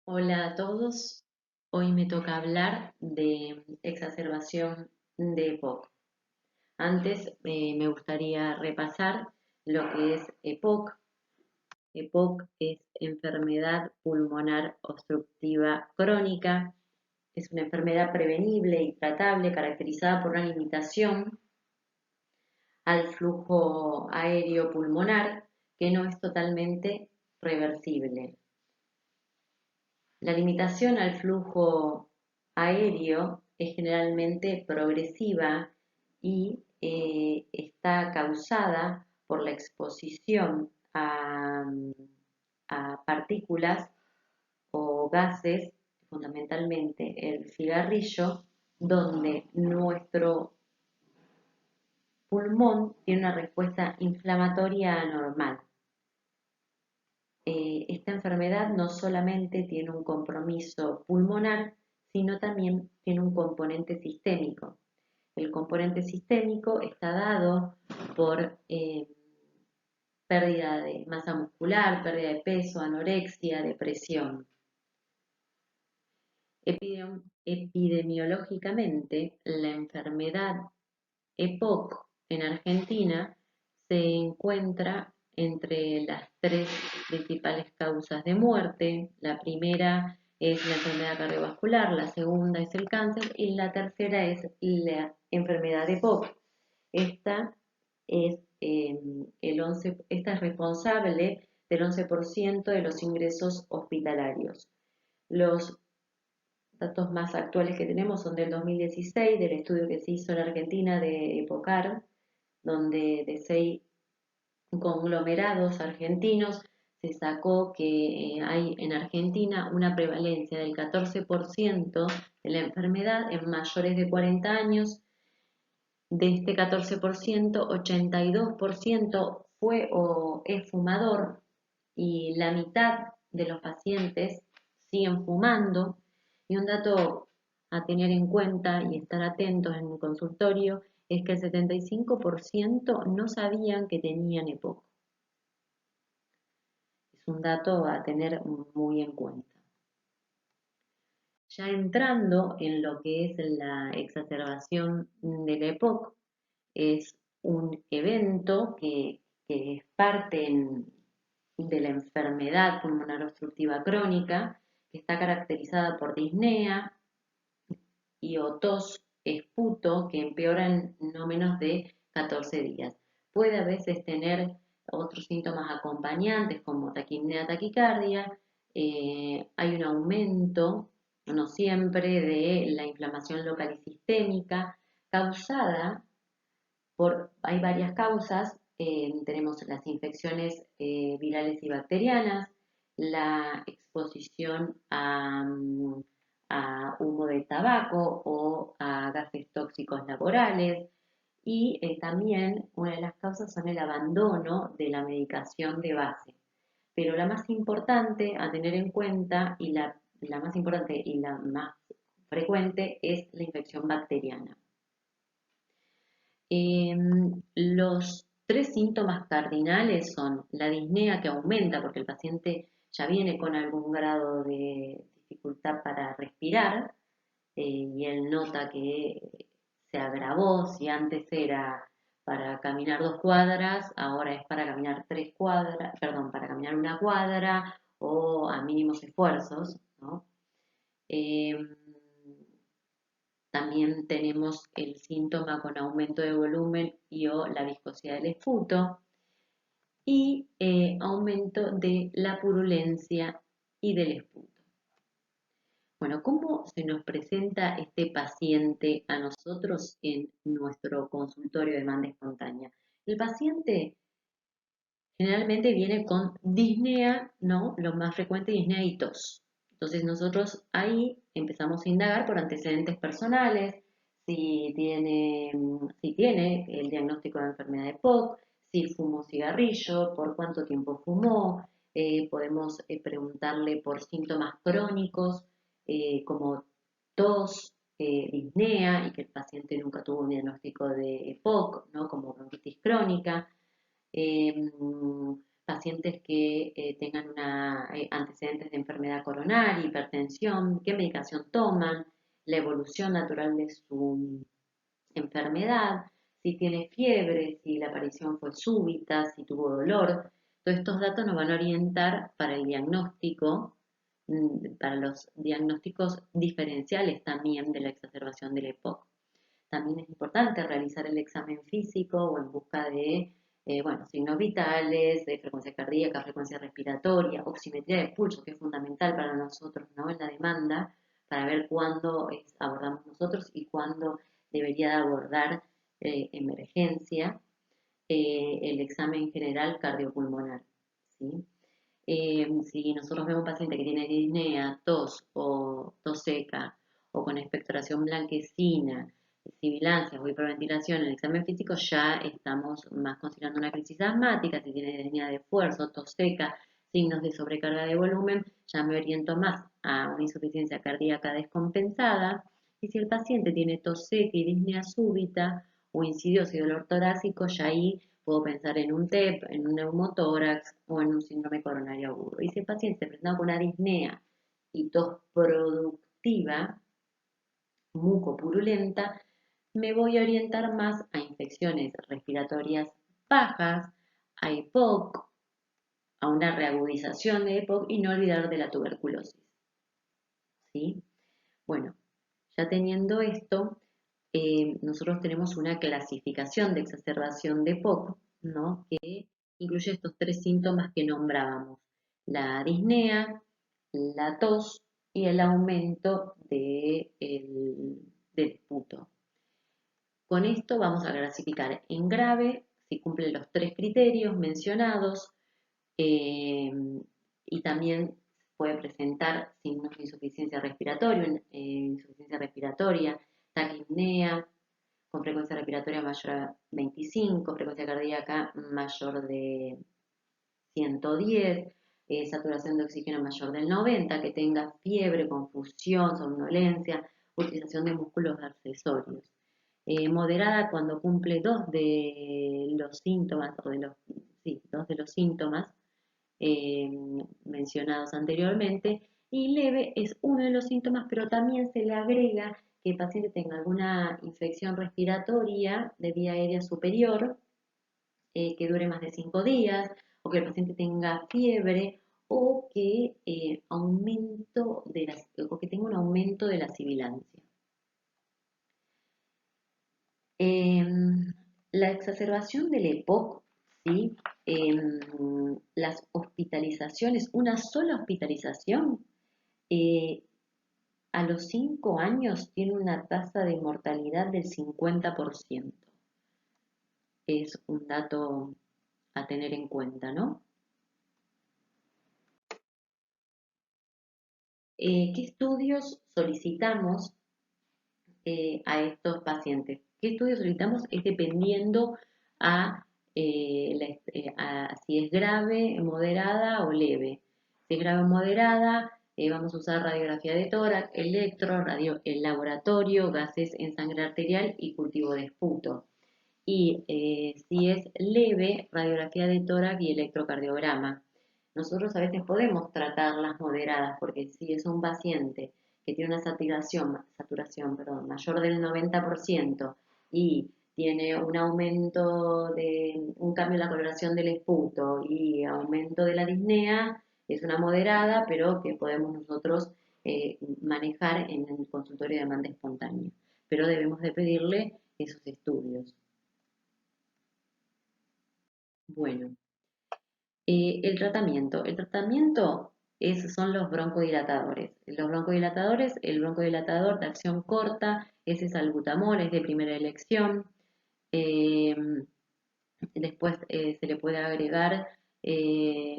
Hola a todos, hoy me toca hablar de exacerbación de EPOC. Antes me gustaría repasar lo que es EPOC. EPOC es enfermedad pulmonar obstructiva crónica. Es una enfermedad prevenible y tratable caracterizada por una limitación al flujo aéreo pulmonar que no es totalmente reversible. La limitación al flujo aéreo es generalmente progresiva y está causada por la exposición a partículas o gases, fundamentalmente el cigarrillo, donde nuestro pulmón tiene una respuesta inflamatoria anormal. Esta enfermedad no solamente tiene un compromiso pulmonar, sino también tiene un componente sistémico. El componente sistémico está dado por pérdida de masa muscular, pérdida de peso, anorexia, depresión. Epidemiológicamente, la enfermedad EPOC en Argentina se encuentra entre las tres principales causas de muerte. La primera es la enfermedad cardiovascular, la segunda es el cáncer y la tercera es la enfermedad EPOC. Esta es, esta es responsable del 11% de los ingresos hospitalarios. Los datos más actuales que tenemos son del 2016, del estudio que se hizo en Argentina de EPOCAR, donde de 6 conglomerados argentinos se sacó que hay en Argentina una prevalencia del 14% de la enfermedad en mayores de 40 años. De este 14%, 82% fue o es fumador y la mitad de los pacientes siguen fumando. Y un dato a tener en cuenta y estar atentos en el consultorio es que el 75% no sabían que tenían EPOC. Es un dato a tener muy en cuenta. Ya entrando en lo que es la exacerbación de la EPOC, es un evento que es parte de la enfermedad pulmonar obstructiva crónica, que está caracterizada por disnea y o tos, esputo, que empeora en no menos de 14 días. Puede a veces tener otros síntomas acompañantes como taquipnea, taquicardia. Hay un aumento, no siempre, de la inflamación local y sistémica causada hay varias causas. Tenemos las infecciones virales y bacterianas, la exposición a humo de tabaco o a gases tóxicos laborales, y también una de las causas son el abandono de la medicación de base. Pero la más importante a tener en cuenta y la más importante y la más frecuente es la infección bacteriana. Los tres síntomas cardinales son la disnea, que aumenta porque el paciente ya viene con algún grado de dificultad para respirar, y él nota que se agravó. Si antes era para caminar 2 cuadras, ahora es para caminar 3 cuadras, perdón, para caminar 1 cuadra o a mínimos esfuerzos, ¿no? Em, También tenemos el síntoma con aumento de volumen y o la viscosidad del esputo y aumento de la purulencia y del esputo. Bueno, ¿cómo se nos presenta este paciente a nosotros en nuestro consultorio de demanda espontánea? El paciente generalmente viene con disnea, ¿no? Lo más frecuente, disnea y tos. Entonces nosotros ahí empezamos a indagar por antecedentes personales, si tiene el diagnóstico de enfermedad de EPOC, si fumó cigarrillo, por cuánto tiempo fumó. Podemos preguntarle por síntomas crónicos como tos, disnea, y que el paciente nunca tuvo un diagnóstico de EPOC, ¿no? Como bronquitis crónica. pacientes que tengan antecedentes de enfermedad coronaria, hipertensión, qué medicación toman, la evolución natural de su enfermedad, si tiene fiebre, si la aparición fue súbita, si tuvo dolor. Todos estos datos nos van a orientar para el diagnóstico, para los diagnósticos diferenciales también de la exacerbación del EPOC. También es importante realizar el examen físico o en busca de signos vitales, de frecuencia cardíaca, frecuencia respiratoria, oximetría de pulso, que es fundamental para nosotros, ¿no? En la demanda, para ver cuándo abordamos nosotros y cuándo debería de abordar emergencia, el examen general cardiopulmonar, ¿sí? Si nosotros vemos un paciente que tiene disnea, tos o tos seca o con expectoración blanquecina, sibilancias o hiperventilación en el examen físico, ya estamos más considerando una crisis asmática. Si tiene disnea de esfuerzo, tos seca, signos de sobrecarga de volumen, ya me oriento más a una insuficiencia cardíaca descompensada. Y si el paciente tiene tos seca y disnea súbita o insidioso y dolor torácico, ya ahí puedo pensar en un TEP, en un neumotórax o en un síndrome coronario agudo. Y si el paciente se presenta con una disnea y tos productiva, mucopurulenta, me voy a orientar más a infecciones respiratorias bajas, a EPOC, a una reagudización de EPOC y no olvidar de la tuberculosis. ¿Sí? Bueno, ya teniendo esto, nosotros tenemos una clasificación de exacerbación de EPOC, ¿no? Que incluye estos tres síntomas que nombrábamos: la disnea, la tos y el aumento del esputo. Con esto vamos a clasificar en grave si cumple los tres criterios mencionados, y también puede presentar signos de insuficiencia respiratoria, taquipnea, con frecuencia respiratoria mayor a 25, frecuencia cardíaca mayor de 110, saturación de oxígeno mayor del 90, que tenga fiebre, confusión, somnolencia, utilización de músculos accesorios. Moderada cuando cumple dos de los síntomas, dos de los síntomas eh, mencionados anteriormente, y leve es uno de los síntomas, pero también se le agrega que el paciente tenga alguna infección respiratoria de vía aérea superior, que dure más de 5 días, o que el paciente tenga fiebre, o que, o que tenga un aumento de la sibilancia. La exacerbación del EPOC, ¿sí? Las hospitalizaciones, una sola hospitalización, eh, a los 5 años tiene una tasa de mortalidad del 50%. Es un dato a tener en cuenta, ¿no? ¿Qué estudios solicitamos a estos pacientes? ¿Qué estudios solicitamos? Es dependiendo a si es grave, moderada o leve. Si es grave o moderada, vamos a usar radiografía de tórax, electro, el laboratorio, gases en sangre arterial y cultivo de esputo. Y si es leve, radiografía de tórax y electrocardiograma. Nosotros a veces podemos tratar las moderadas, porque si es un paciente que tiene una saturación mayor del 90% y tiene un aumento un cambio en la coloración del esputo y aumento de la disnea, es una moderada, pero que podemos nosotros manejar en el consultorio de demanda espontánea. Pero debemos de pedirle esos estudios. Bueno, el tratamiento. El tratamiento son los broncodilatadores. El broncodilatador de acción corta, ese es salbutamol, es de primera elección. Eh, Después se le puede agregar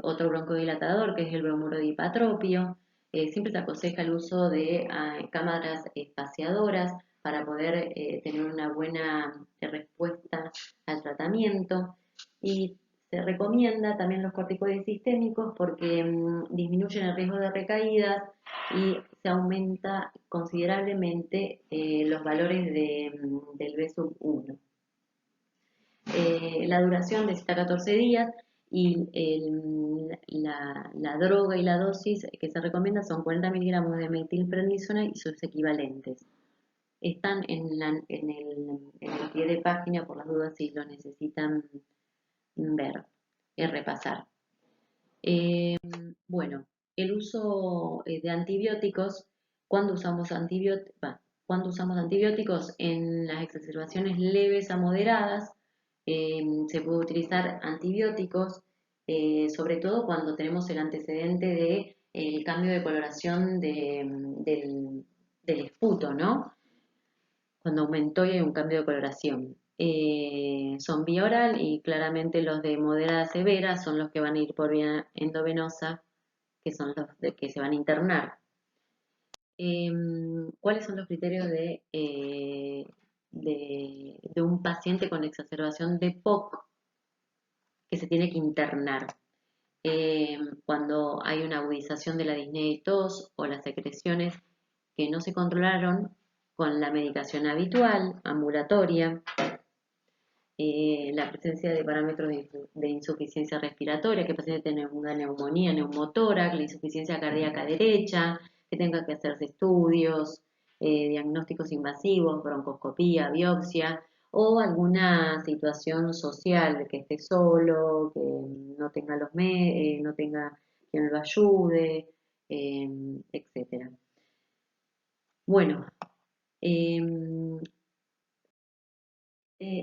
otro broncodilatador, que es el bromuro de hipatropio. Siempre se aconseja el uso de cámaras espaciadoras para poder tener una buena respuesta al tratamiento. Y se recomienda también los corticoides sistémicos porque disminuyen el riesgo de recaídas y se aumenta considerablemente los valores del B sub 1. La duración de 7 a 14 días. y la droga y la dosis que se recomienda son 40 miligramos de metilprednisona y sus equivalentes. Están en el pie de página por las dudas si lo necesitan ver y repasar. Bueno, el uso de antibióticos, cuando usamos antibióticos en las exacerbaciones leves a moderadas, se puede utilizar antibióticos, sobre todo cuando tenemos el antecedente de el cambio de coloración del esputo, ¿no? Cuando aumentó y hay un cambio de coloración. Son vía oral y claramente los de moderada a severa son los que van a ir por vía endovenosa, que son los que se van a internar. ¿Cuáles son los criterios de un paciente con exacerbación de POC que se tiene que internar? Cuando hay una agudización de la disnea y tos o las secreciones que no se controlaron con la medicación habitual, ambulatoria, la presencia de parámetros de insuficiencia respiratoria, que el paciente tenga una neumonía, neumotórax, la insuficiencia cardíaca derecha, que tenga que hacerse estudios, diagnósticos invasivos, broncoscopía, biopsia, o alguna situación social de que esté solo, que no tenga no tenga quien lo ayude, etcétera. Bueno,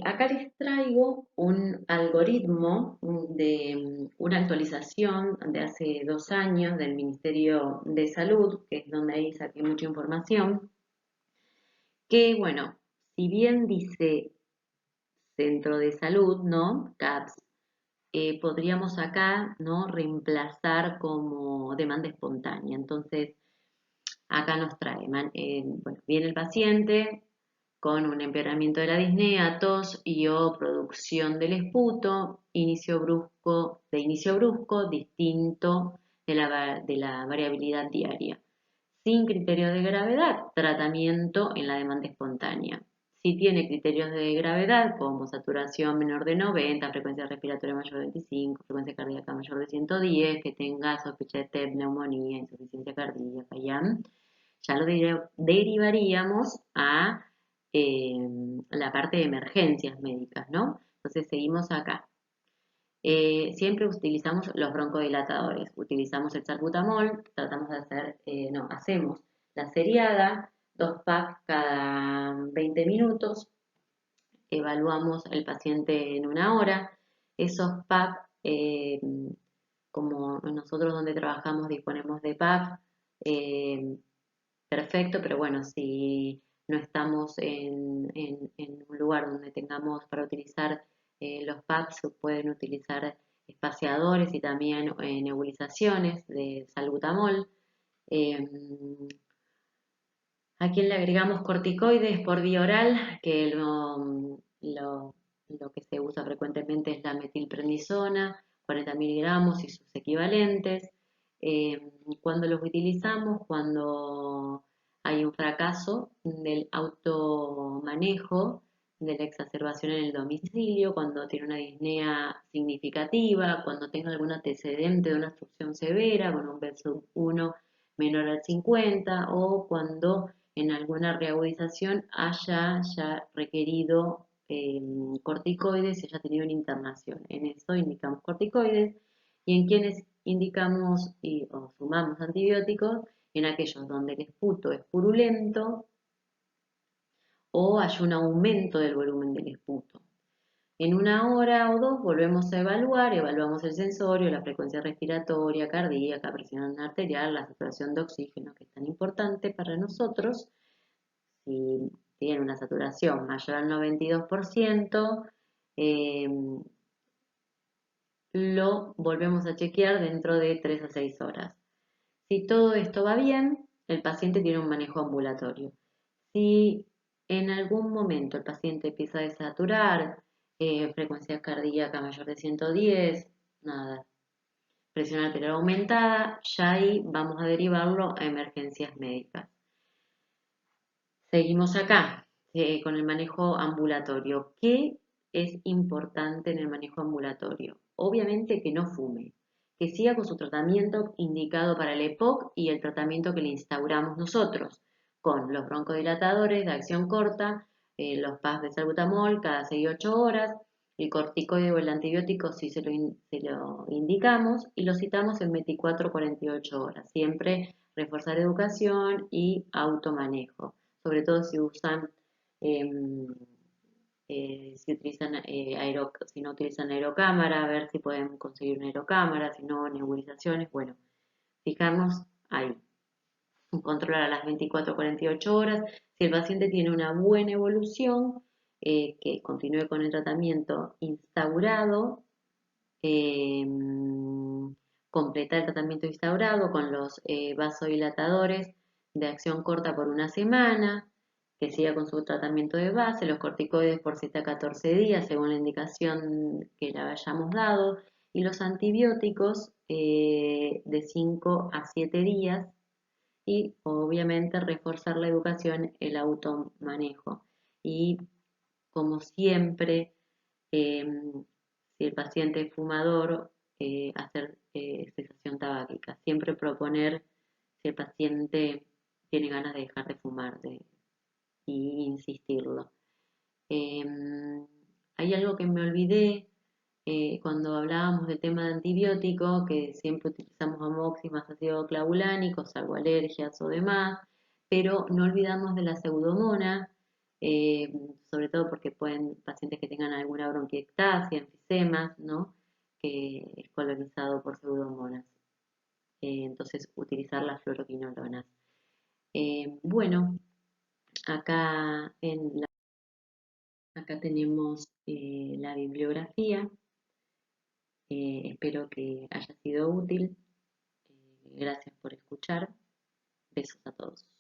acá les traigo un algoritmo de una actualización de hace 2 años del Ministerio de Salud, que es donde ahí saqué mucha información, que bueno, si bien dice Centro de Salud, ¿no? CAPS, podríamos acá, ¿no? Reemplazar como demanda espontánea. Entonces, acá nos trae, bueno, viene el paciente con un empeoramiento de la disnea, tos y o producción del esputo, de inicio brusco, distinto de la variabilidad diaria. Sin criterio de gravedad, tratamiento en la demanda espontánea. Si tiene criterios de gravedad como saturación menor de 90, frecuencia respiratoria mayor de 25, frecuencia cardíaca mayor de 110, que tenga sospecha de TEP, neumonía, insuficiencia cardíaca, ya lo derivaríamos a la parte de emergencias médicas, ¿no? Entonces seguimos acá. Siempre utilizamos los broncodilatadores, utilizamos el salbutamol, tratamos de hacemos la seriada, 2 PAP cada 20 minutos, evaluamos al paciente en 1 hora, esos PAP, como nosotros donde trabajamos disponemos de PAP, perfecto, pero bueno, si no estamos en un lugar donde tengamos para utilizar los PAPs, se pueden utilizar espaciadores y también nebulizaciones de salbutamol. A quien le agregamos corticoides por vía oral, que lo que se usa frecuentemente es la metilprednisona, 40 miligramos y sus equivalentes. Cuando los utilizamos, cuando hay un fracaso del automanejo de la exacerbación en el domicilio, cuando tiene una disnea significativa, cuando tenga algún antecedente de una obstrucción severa con un B1 menor al 50 o cuando en alguna reagudización haya ya requerido corticoides y haya tenido una internación. En eso indicamos corticoides y en quienes indicamos o sumamos antibióticos en aquellos donde el esputo es purulento o hay un aumento del volumen del esputo. En 1 hora o 2 volvemos a evaluamos el sensorio, la frecuencia respiratoria, cardíaca, presión arterial, la saturación de oxígeno, que es tan importante para nosotros. Si tiene una saturación mayor al 92%, lo volvemos a chequear dentro de 3 a 6 horas. Si todo esto va bien, el paciente tiene un manejo ambulatorio. Si en algún momento el paciente empieza a desaturar, frecuencia cardíaca mayor de 110, nada, presión arterial aumentada, ya ahí vamos a derivarlo a emergencias médicas. Seguimos acá con el manejo ambulatorio. ¿Qué es importante en el manejo ambulatorio? obviamente que no fume, que siga con su tratamiento indicado para el EPOC y el tratamiento que le instauramos nosotros, con los broncodilatadores de acción corta, los PAS de salbutamol cada 6 8 horas, el corticoide o el antibiótico si se lo indicamos y lo citamos en 24 48 horas. Siempre reforzar educación y automanejo, sobre todo si usan em, si no utilizan aerocámara, a ver si pueden conseguir una aerocámara, si no nebulizaciones, bueno, fijarnos ahí, controlar a las 24 48 horas, si el paciente tiene una buena evolución, que continúe con el tratamiento instaurado, eh, completar el tratamiento instaurado con los vasodilatadores de acción corta por una semana, que siga con su tratamiento de base, los corticoides por 7 a 14 días según la indicación que le hayamos dado, y los antibióticos de 5 a 7 días, y obviamente reforzar la educación, el automanejo. Y como siempre, si el paciente es fumador, hacer cesación tabáquica. Siempre proponer, si el paciente tiene ganas de dejar de fumar, y insistirlo. Hay algo que me olvidé cuando hablábamos del tema de antibiótico, que siempre utilizamos amoxis más ácido clavulánico, salvo alergias o demás, pero no olvidamos de la pseudomonas, eh, sobre todo porque pueden pacientes que tengan alguna bronquiectasia, enfisemas, ¿no? Que es colonizado por pseudomonas. Entonces, utilizar las fluoroquinolonas. Bueno, acá, acá tenemos la bibliografía. Espero que haya sido útil. Gracias por escuchar. Besos a todos.